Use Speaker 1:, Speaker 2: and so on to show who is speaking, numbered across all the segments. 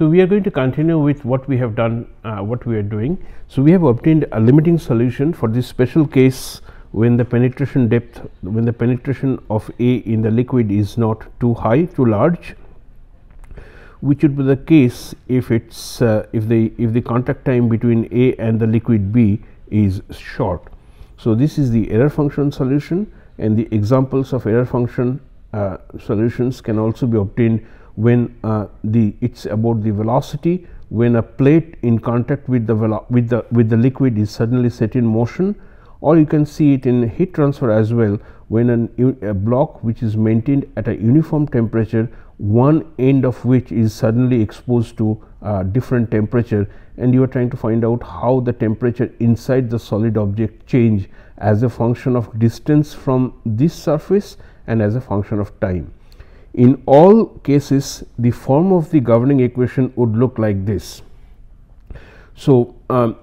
Speaker 1: So we are going to continue with what we have done, what we are doing. So we have obtained a limiting solution for this special case when the penetration depth, when the penetration of A in the liquid is not too high, too large, which would be the case if it's if the contact time between A and the liquid B is short. So this is the error function solution, and the examples of error function solutions can also be obtained when it's about the velocity when a plate in contact with the liquid is suddenly set in motion, or you can see it in heat transfer as well when a block which is maintained at a uniform temperature, one end of which is suddenly exposed to different temperature, and you are trying to find out how the temperature inside the solid object change as a function of distance from this surface and as a function of time. In all cases, the form of the governing equation would look like this. So and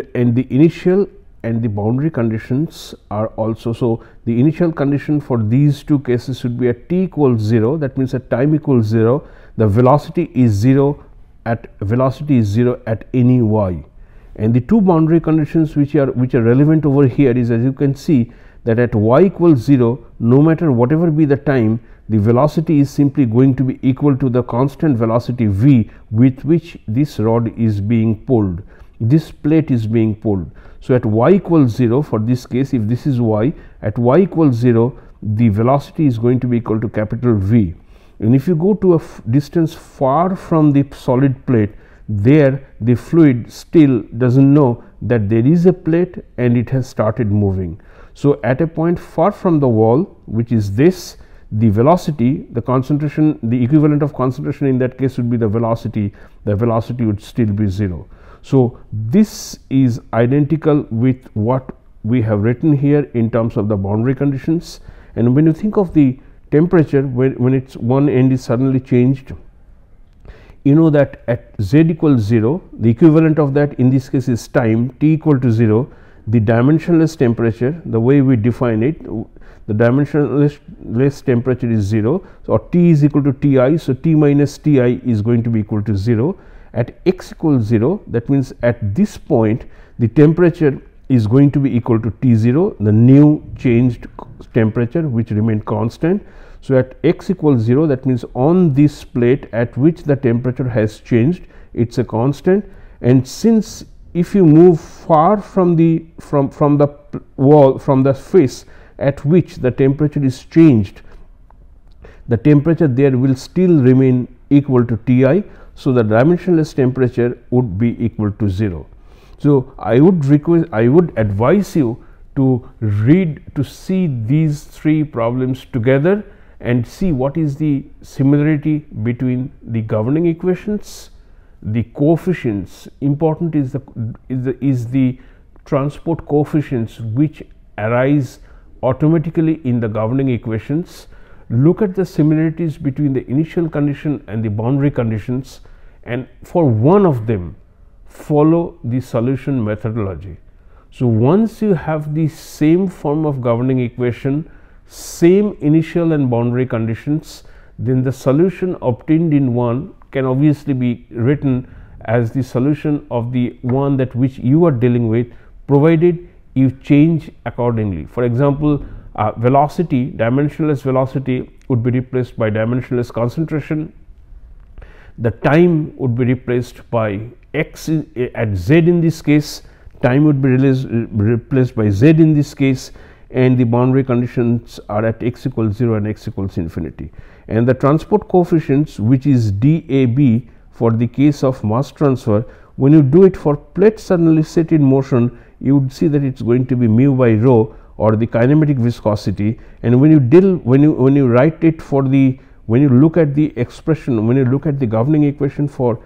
Speaker 1: the initial and the boundary conditions are also, so the initial condition for these two cases should be at t equals 0, that means at time equals 0, the velocity is 0 at any y, and the two boundary conditions which are relevant over here is, as you can see, that at y equals 0, no matter whatever be the time, the velocity is simply going to be equal to the constant velocity v with which this rod is being pulled, this plate is being pulled. So at y equals 0, for this case, if this is y, at y equals 0, the velocity is going to be equal to capital V. And if you go to a distance far from the solid plate, there the fluid still doesn't know that there is a plate and it has started moving. So at a point far from the wall, which is this, the velocity, the concentration, the equivalent of concentration in that case would be the velocity would still be 0. So this is identical with what we have written here in terms of the boundary conditions. And when you think of the temperature, when it's one end is suddenly changed, you know that at z equals 0, the equivalent of that in this case is time t equal to 0, the dimensionless temperature, the way we define it, the dimensionless temperature is 0, so T is equal to Ti, so T minus Ti is going to be equal to 0. At x equals 0, that means at this point the temperature is going to be equal to T0, the new changed temperature which remained constant. So at x equals 0, that means on this plate at which the temperature has changed, it's a constant, and since if you move far from the wall, from the face at which the temperature is changed, the temperature there will still remain equal to Ti. So the dimensionless temperature would be equal to 0. So I would advise you to see these three problems together and see what is the similarity between the governing equations, the coefficients. Important is the transport coefficients which arise automatically in the governing equations. Look at the similarities between the initial condition and the boundary conditions, and for one of them follow the solution methodology. So once you have the same form of governing equation, same initial and boundary conditions, then the solution obtained in one can obviously be written as the solution of the one that which you are dealing with, provided you change accordingly. For example, velocity, dimensionless velocity would be replaced by dimensionless concentration, the time would be replaced by x at z in this case, time would be replaced by z in this case, and the boundary conditions are at x equals 0 and x equals infinity. And the transport coefficients, which is DAB for the case of mass transfer, when you do it for plate suddenly set in motion, you would see that it's going to be mu by rho, or the kinematic viscosity. And when you write it for the, when you look at the expression, when you look at the governing equation for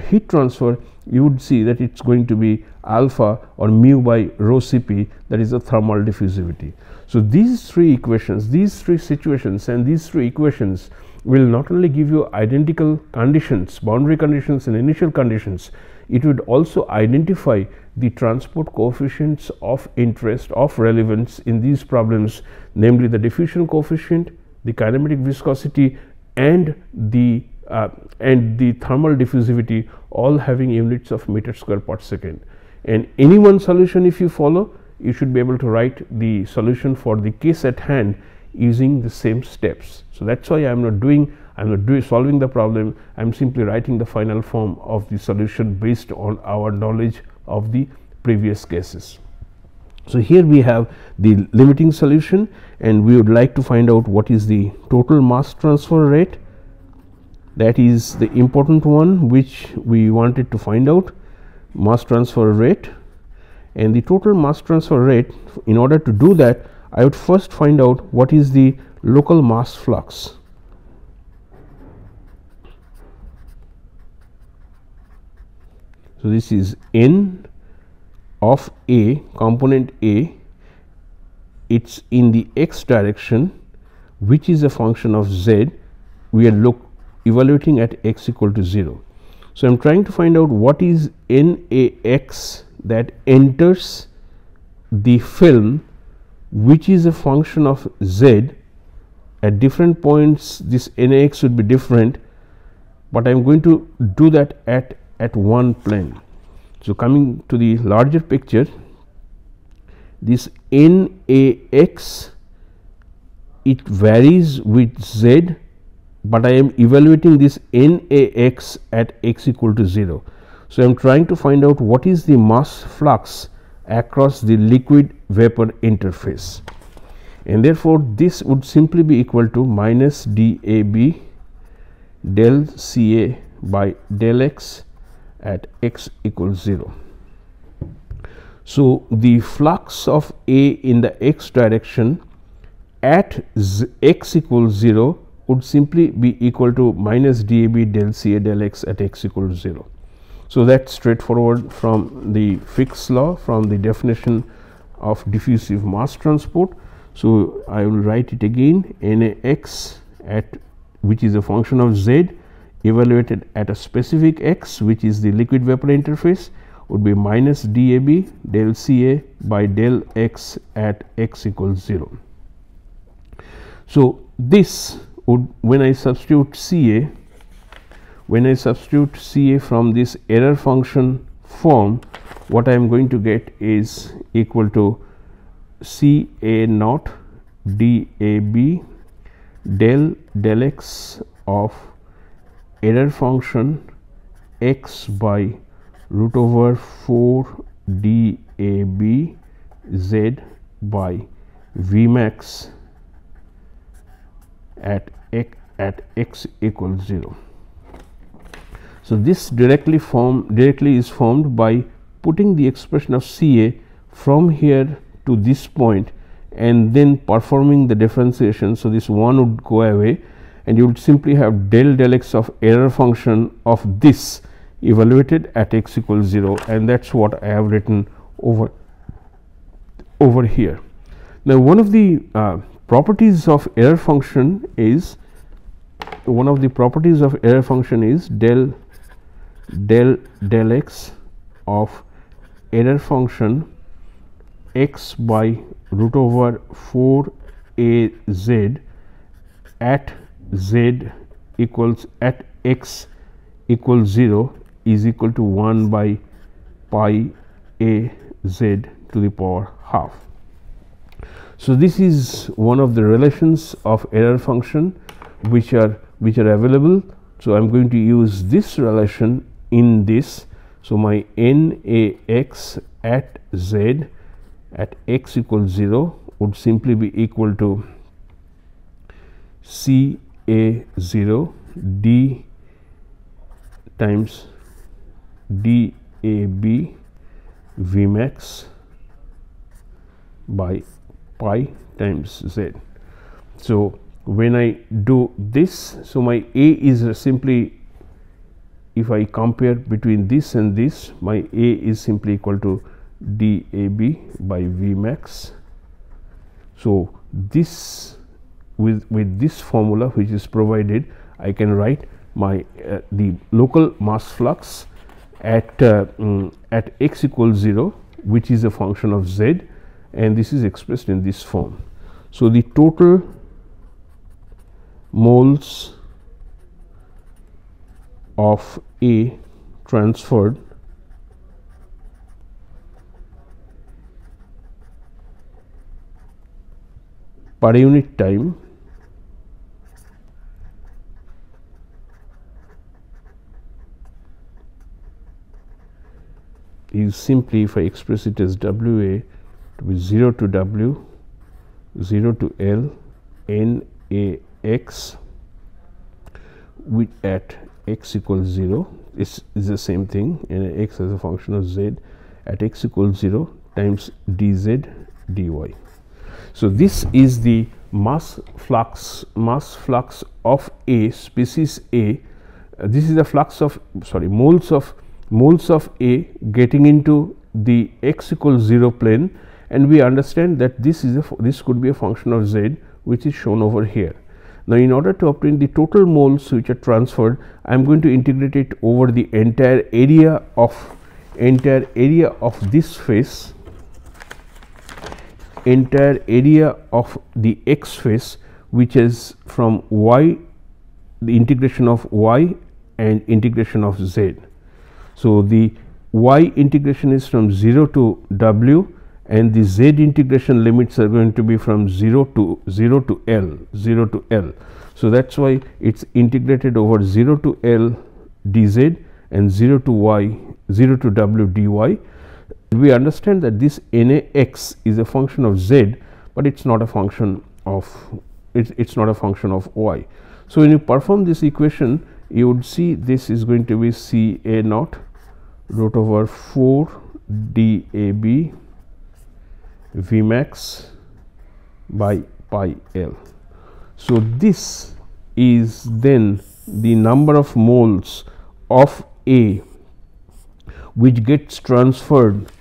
Speaker 1: heat transfer, you would see that it's going to be alpha or mu by rho Cp, that is the thermal diffusivity. So these three equations, these three situations and these three equations will not only give you identical conditions, boundary conditions and initial conditions, it would also identify the transport coefficients of interest, of relevance in these problems, namely the diffusion coefficient, the kinematic viscosity and the and the thermal diffusivity, all having units of meter square per second. And any one solution if you follow, you should be able to write the solution for the case at hand using the same steps. So that's why I'm not solving the problem. I'm simply writing the final form of the solution based on our knowledge of the previous cases. So here we have the limiting solution, and we would like to find out what is the total mass transfer rate. That is the important one which we wanted to find out, mass transfer rate. And the total mass transfer rate, in order to do that, I would first find out what is the local mass flux. So this is N of A, component A, it's in the x direction, which is a function of z. We are evaluating at x equal to 0. So I'm trying to find out what is NaX that enters the film, which is a function of z. At different points this NaX would be different, but I'm going to do that at one plane. So coming to the larger picture, this NaX, it varies with z, but I am evaluating this NaX at x equal to 0. So I am trying to find out what is the mass flux across the liquid vapor interface, and therefore this would simply be equal to minus dAB del Ca by del x at x equals 0. So the flux of A in the x direction at x equals 0 would simply be equal to minus dAB del Ca del x at x equals 0. So that's straightforward from the Fick's law, from the definition of diffusive mass transport. So I will write it again, NaX at, which is a function of z, evaluated at a specific x, which is the liquid vapor interface, would be minus dAB del Ca by del x at x equals 0. So this would, when I substitute Ca from this error function form, what I am going to get is equal to Ca naught dAB del x of error function x by root over 4 dAB z by Vmax at x equals 0. So this directly is formed by putting the expression of Ca from here to this point and then performing the differentiation. So this one would go away, and you would simply have del x of error function of this evaluated at x equals 0, and that's what I have written over here. Now one of the properties of error function is del x of error function x by root over 4 az at z equals at x equals 0 is equal to 1 by pi a z to the power half. So this is one of the relations of error function which are available. So I am going to use this relation in this. So my NaX at z at x equals 0 would simply be equal to Ca0 d times dAB Vmax by pi times z. So when I do this, so my A is simply, if I compare between this and this, my A is simply equal to dAB by Vmax. So this with this formula which is provided, I can write my the local mass flux at x equals 0, which is a function of z, and this is expressed in this form. So the total moles of A transferred per unit time is simply, if I express it as WA, to be 0 to W, 0 to L, N A X with at x equals 0 is the same thing, and x as a function of z at x equals 0 times dz dy. So this is the mass flux of A, species A. This is the flux of moles of A getting into the x equals 0 plane, and we understand that this could be a function of z, which is shown over here. Now, in order to obtain the total moles which are transferred, I am going to integrate it over the entire area of this face, entire area of the x face, which is from y, the integration of y and integration of z. So the y integration is from 0 to w, and the z integration limits are going to be from 0 to L. So that's why it's integrated over 0 to L dz and 0 to w dy. We understand that this NaX is a function of z, but it's not a function of y. So when you perform this equation, you would see this is going to be Ca naught root over 4 dAb Vmax by pi L. So this is then the number of moles of A which gets transferred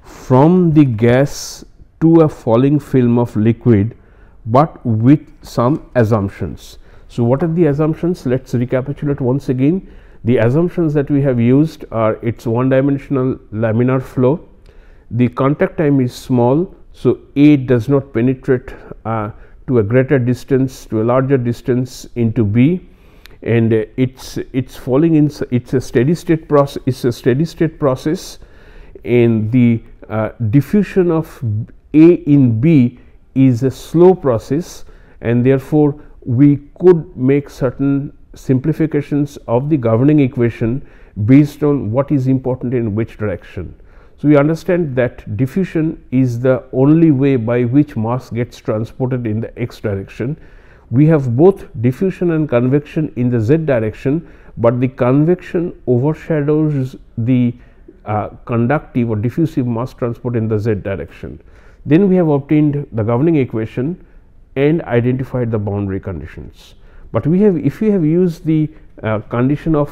Speaker 1: from the gas to a falling film of liquid, but with some assumptions. So what are the assumptions? Let's recapitulate once again. The assumptions that we have used are: it's one dimensional laminar flow, the contact time is small, so A does not penetrate to a greater distance, to a larger distance into B, and it's falling in, it's a steady state process, and the diffusion of A in B is a slow process, and therefore we could make certain simplifications of the governing equation based on what is important in which direction. So we understand that diffusion is the only way by which mass gets transported in the x direction. We have both diffusion and convection in the z direction, but the convection overshadows the conductive or diffusive mass transport in the z direction. Then we have obtained the governing equation and identified the boundary conditions. But we have, if we have used the condition of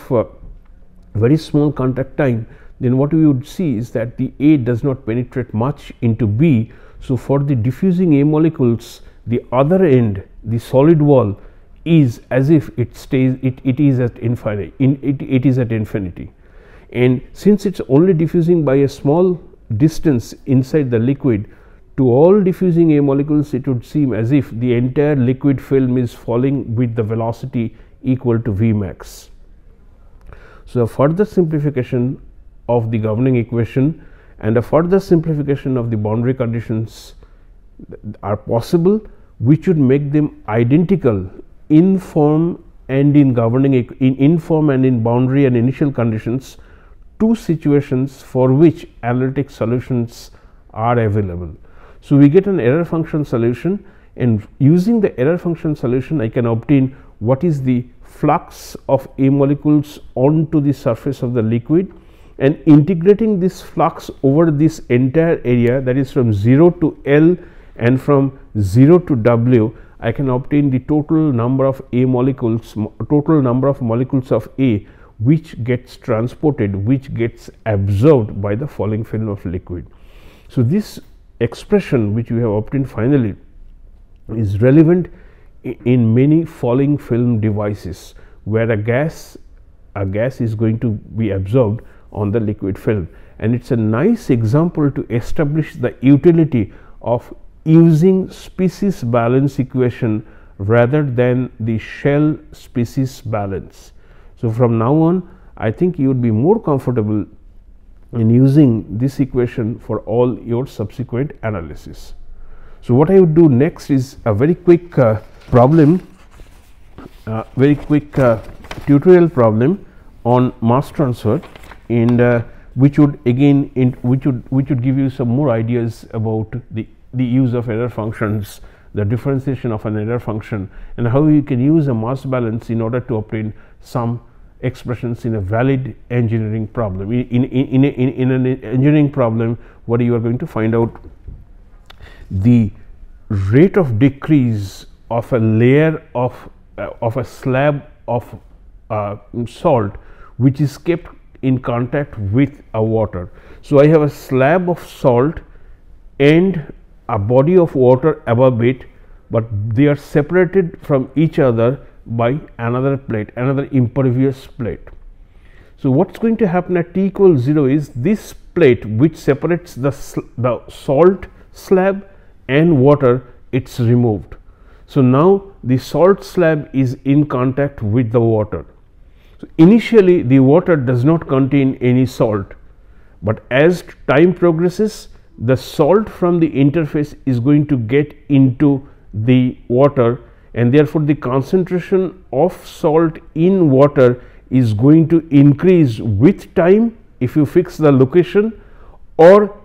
Speaker 1: very small contact time, then what we would see is that the A does not penetrate much into B. So for the diffusing A molecules, the other end, the solid wall, is as if it stays, it is at infinity, it is at infinity. And since it's only diffusing by a small distance inside the liquid, to all diffusing A molecules, it would seem as if the entire liquid film is falling with the velocity equal to Vmax. So a further simplification of the governing equation and a further simplification of the boundary conditions are possible, which would make them identical in form and in governing, in form and in boundary and initial conditions, two situations for which analytic solutions are available. So we get an error function solution, and using the error function solution, I can obtain what is the flux of A molecules onto the surface of the liquid, and integrating this flux over this entire area, that is from 0 to L and from 0 to W, I can obtain the total number of A molecules, total number of molecules of A which gets transported, which gets absorbed by the falling film of liquid. So this expression which we have obtained finally is relevant in many falling film devices, where a gas is going to be absorbed on the liquid film, and it's a nice example to establish the utility of using species balance equation rather than the shell species balance. So from now on, I think you would be more comfortable in using this equation for all your subsequent analysis. So what I would do next is a very quick problem, tutorial problem on mass transfer, and which would again which would give you some more ideas about the use of error functions, the differentiation of an error function, and how you can use a mass balance in order to obtain some expressions in a valid engineering problem. In an engineering problem, what you are going to find out the rate of decrease of a layer of a slab of salt which is kept in contact with a water. So I have a slab of salt and a body of water above it, but they are separated from each other by another plate, another impervious plate. So what's going to happen at t equals 0 is this plate which separates the salt slab and water, it's removed. So now the salt slab is in contact with the water. So initially the water does not contain any salt, but as time progresses, the salt from the interface is going to get into the water, and therefore the concentration of salt in water is going to increase with time if you fix the location, or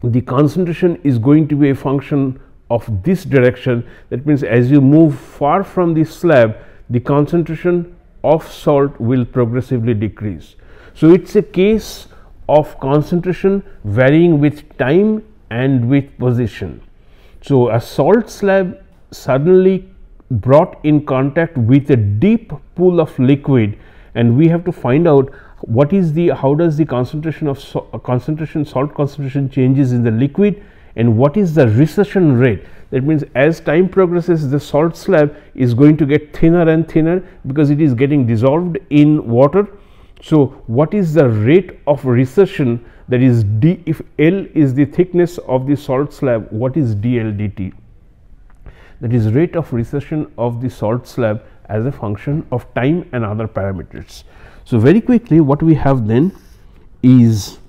Speaker 1: the concentration is going to be a function of this direction. That means as you move far from the slab, the concentration of salt will progressively decrease. So it's a case of concentration varying with time and with position. So a salt slab suddenly brought in contact with a deep pool of liquid, and we have to find out what is the how does the concentration of salt concentration changes in the liquid, and what is the recession rate. That means as time progresses, the salt slab is going to get thinner and thinner because it is getting dissolved in water. So what is the rate of recession, that is d, if L is the thickness of the salt slab, what is dl dt? That is rate of recession of the salt slab as a function of time and other parameters. So very quickly what we have then is,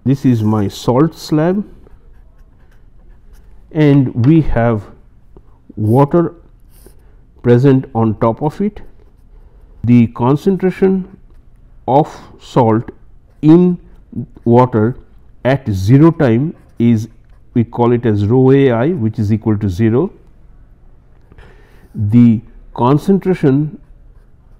Speaker 1: this is my salt slab and we have water present on top of it. The concentration of salt in water at 0 time is, we call it as rho ai, which is equal to 0. The concentration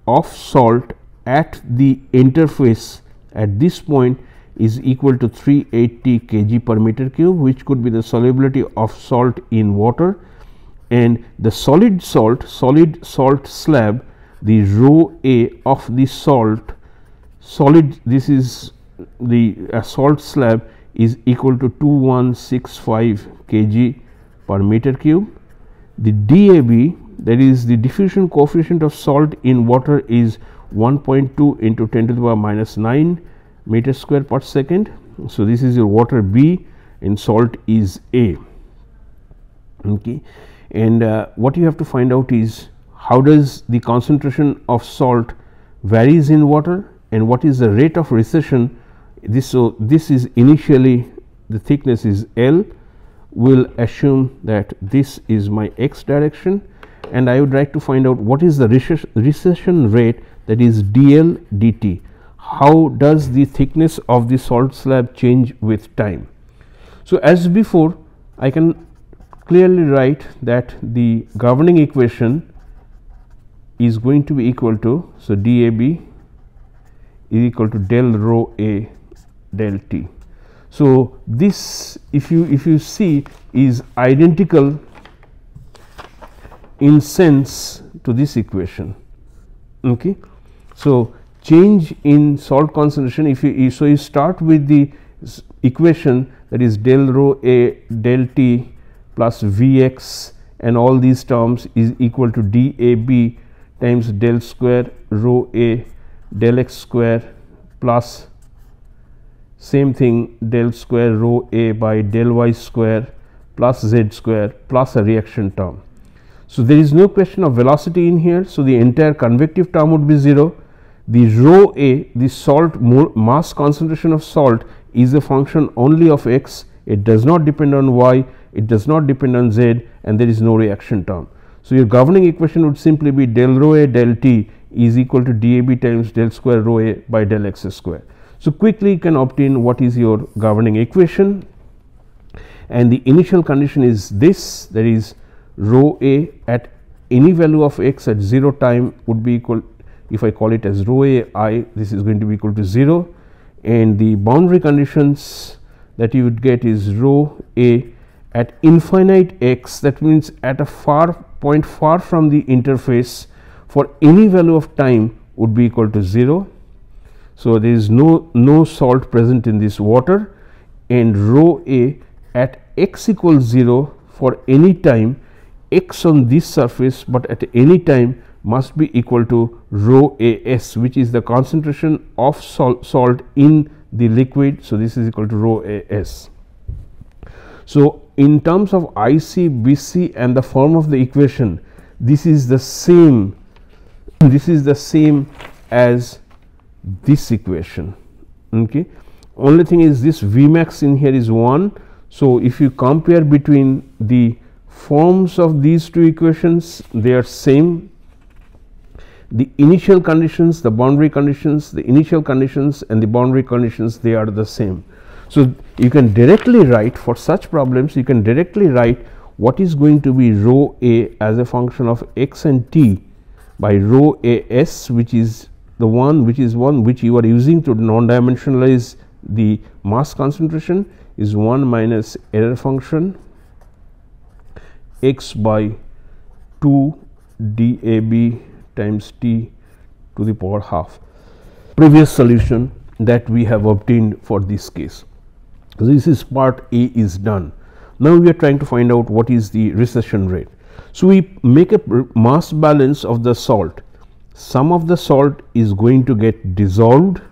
Speaker 1: of salt at the interface at this point is equal to 380 kg per meter cube, which could be the solubility of salt in water, and the solid salt slab, the rho a of the solid, this is the salt slab, is equal to 2165 kg per meter cube. The DAB, that is the diffusion coefficient of salt in water, is 1.2 into 10 to the power minus 9 meter square per second. So this is your water B and salt is A. Okay, and what you have to find out is how does the concentration of salt varies in water and what is the rate of recession. So this is initially, the thickness is L. We'll assume that this is my x direction, and I would like to find out what is the recession rate, that is dl dt. How does the thickness of the salt slab change with time? So as before, I can clearly write that the governing equation is going to be equal to, so dAB is equal to del rho A del T. So this, if you see, is identical in sense to this equation. Okay, so change in salt concentration, if you start with the equation, that is del rho A del T plus Vx and all these terms is equal to dAB times del square rho A del x square plus same thing del square rho A by del y square plus z square plus a reaction term. So there is no question of velocity in here. So the entire convective term would be 0. The rho A, the salt mass concentration of salt, is a function only of x. It does not depend on y, it does not depend on z, and there is no reaction term. So your governing equation would simply be del rho A del T is equal to dAB times del square rho A by del x square. So quickly you can obtain what is your governing equation, and the initial condition is this, that is rho A at any value of x at 0 time would be equal, if I call it as rho A I, this is going to be equal to 0, and the boundary conditions that you would get is rho A at infinite x, that means at a point far from the interface for any value of time would be equal to 0. So there is no salt present in this water, and rho A at x equals 0 for any time x on this surface, but at any time must be equal to rho AS, which is the concentration of salt in the liquid. So this is equal to rho AS. So in terms of IC, BC and the form of the equation, this is the same as this equation. Okay, only thing is this Vmax in here is 1. So if you compare between the forms of these two equations, they are same. The initial conditions, the boundary conditions, the initial conditions and the boundary conditions, they are the same. So you can directly write, for such problems you can directly write what is going to be rho A as a function of x and t by rho AS, which is the one which you are using to non-dimensionalize the mass concentration, is 1 minus error function x by 2 dAB times t to the power half. Previous solution that we have obtained for this case. So this is part A is done. Now we are trying to find out what is the recession rate. So we make a mass balance of the salt. Some of the salt is going to get dissolved,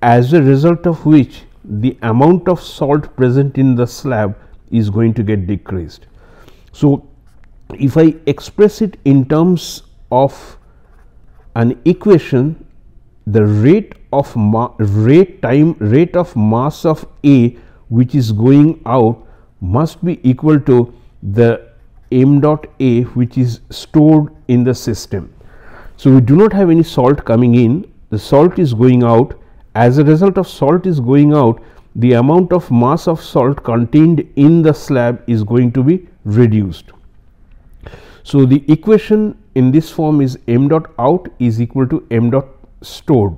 Speaker 1: as a result of which the amount of salt present in the slab is going to get decreased. So if I express it in terms of an equation, the rate of mass of A which is going out must be equal to the m dot A which is stored in the system. So we do not have any salt coming in, the salt is going out. As a result of salt is going out, the amount of mass of salt contained in the slab is going to be reduced. So the equation in this form is m dot out is equal to m dot stored.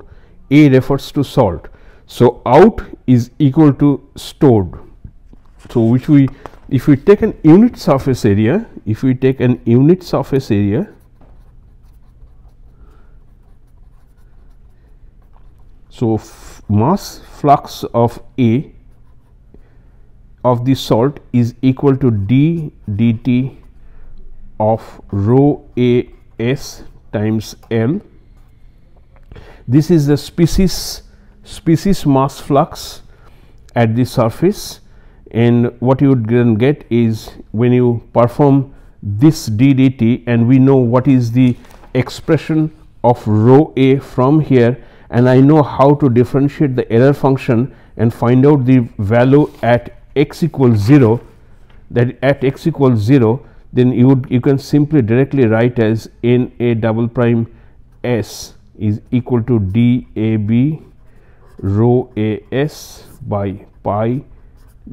Speaker 1: A refers to salt. So out is equal to stored. So which if we take an unit surface area, so mass flux of A of the salt is equal to d dt of rho A S times L. This is the species mass flux at the surface, and what you would then get is, when you perform this d dt, and we know what is the expression of rho A from here, and I know how to differentiate the error function and find out the value at x equals 0, that at x equals 0, then you can simply directly write as n a double prime s is equal to dAB rho AS by pi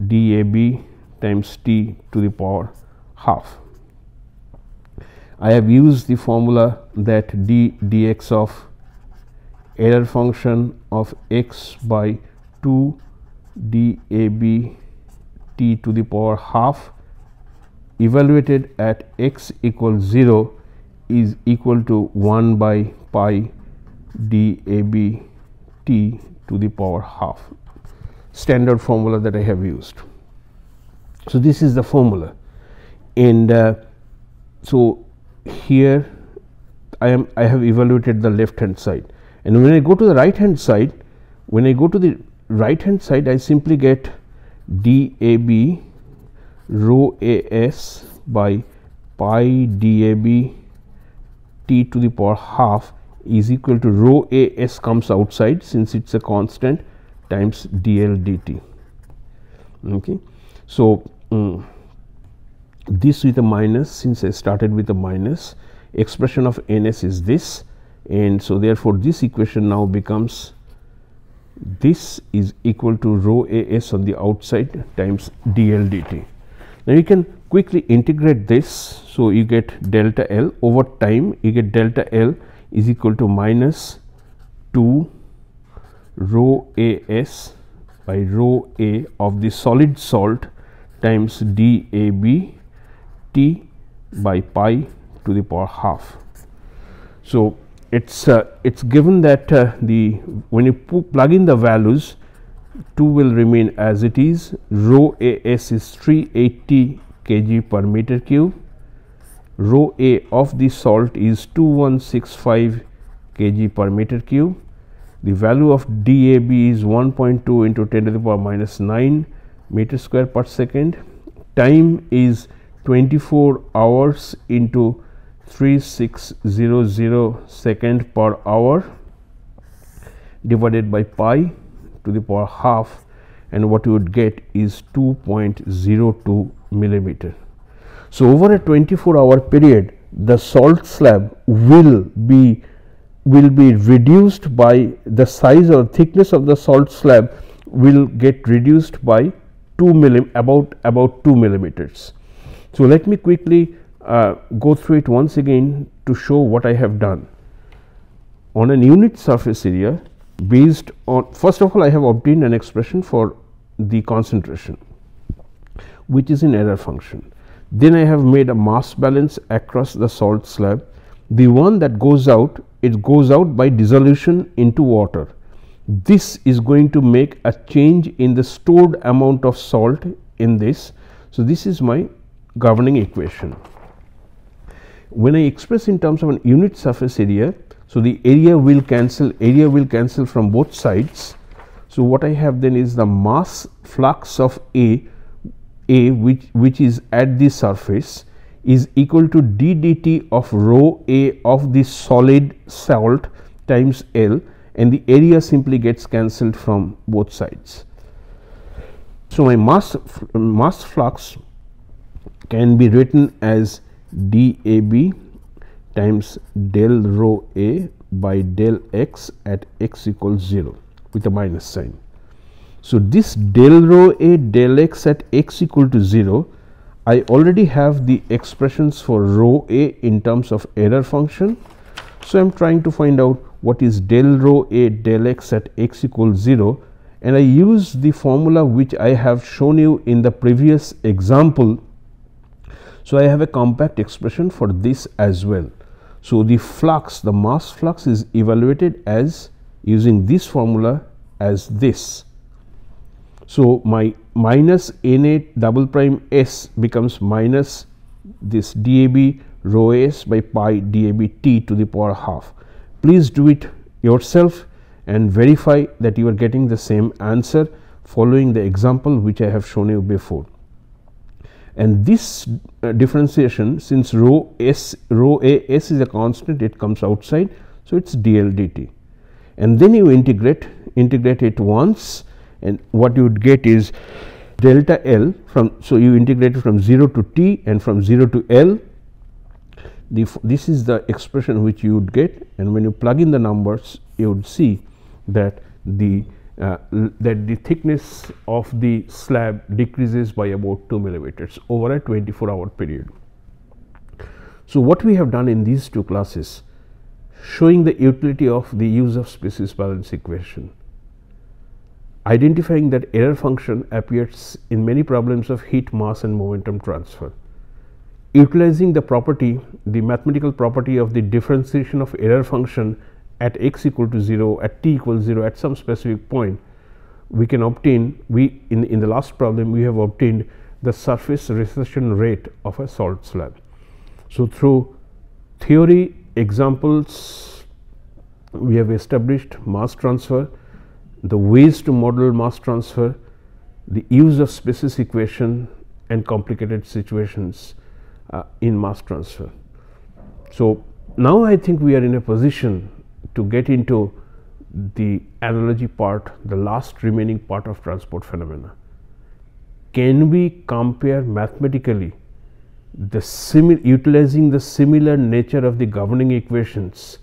Speaker 1: dAB times t to the power half. I have used the formula that d dx of error function of x by 2 dAB t to the power half evaluated at x equals 0 is equal to 1 by pi dAB t to the power half, standard formula that I have used. So this is the formula, and so here I have evaluated the left hand side, and when I go to the right hand side, I simply get dAB rho AS by pi dAB T to the power half is equal to rho AS comes outside since it's a constant times dl dt. Okay. So, this with a minus, since I started with a minus, expression of ns is this, and so therefore this equation now becomes, this is equal to rho AS on the outside times dl dt. Now you can quickly integrate this, so you get delta L over time, you get delta L is equal to minus 2 rho AS by rho A of the solid salt times dAB T by pi to the power half. So it's given that the when you plug in the values, 2 will remain as it is. Rho AS is 380 kg per meter cube. Rho A of the salt is 2165 kg per meter cube. The value of dAB is 1.2 into 10 to the power minus 9 meter square per second. Time is 24 hours into 3600 second per hour divided by pi to the power half, and what you would get is 2.02 millimeter. So, over a 24-hour period, the salt slab will be reduced by the size or thickness of the salt slab will get reduced by about 2 millimeters. So, let me quickly go through it once again to show what I have done. On an unit surface area, based on, first of all, I have obtained an expression for the concentration, which is an error function. Then I have made a mass balance across the salt slab. The one that goes out, it goes out by dissolution into water. This is going to make a change in the stored amount of salt in this. So, this is my governing equation. When I express in terms of an unit surface area, so the area will cancel from both sides. So, what I have then is the mass flux of A which is at the surface is equal to d dt of rho A of the solid salt times L, and the area simply gets cancelled from both sides. So, my mass flux can be written as dAB times del rho A by del x at x equals 0 with a minus sign. So, this del rho A del x at x equal to 0, I already have the expressions for rho A in terms of error function. So, I am trying to find out what is del rho A del x at x equals 0, and I use the formula which I have shown you in the previous example. So, I have a compact expression for this as well. So, the flux, the mass flux is evaluated as using this formula as this. So, my minus Na double prime S becomes minus this dAB rho S by pi dAB T to the power half. Please do it yourself and verify that you are getting the same answer following the example which I have shown you before. And this differentiation, since rho A S is a constant, it comes outside. So, it is dl dt, and then you integrate it once, and what you would get is delta L from, so you integrate it from 0 to t and from 0 to L. This is the expression which you would get, and when you plug in the numbers, you would see that the thickness of the slab decreases by about 2 millimeters over a 24-hour period. So, what we have done in these two classes, showing the utility of the use of species balance equation, identifying that error function appears in many problems of heat, mass and momentum transfer, utilizing the property, the mathematical property of the differentiation of error function at x equal to 0, at t equals 0 at some specific point, we can obtain, in the last problem we have obtained the surface recession rate of a salt slab. So, through theory examples, we have established mass transfer, the ways to model mass transfer, the use of species equation and complicated situations. in mass transfer. So now I think we are in a position to get into the analogy part, the last remaining part of transport phenomena. Can we compare mathematically utilizing the similar nature of the governing equations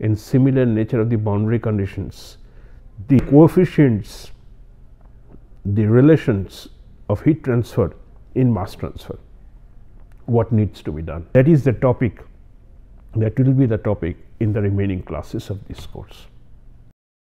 Speaker 1: and similar nature of the boundary conditions, the coefficients, the relations of heat transfer in mass transfer? What needs to be done? That is the topic, that will be the topic in the remaining classes of this course.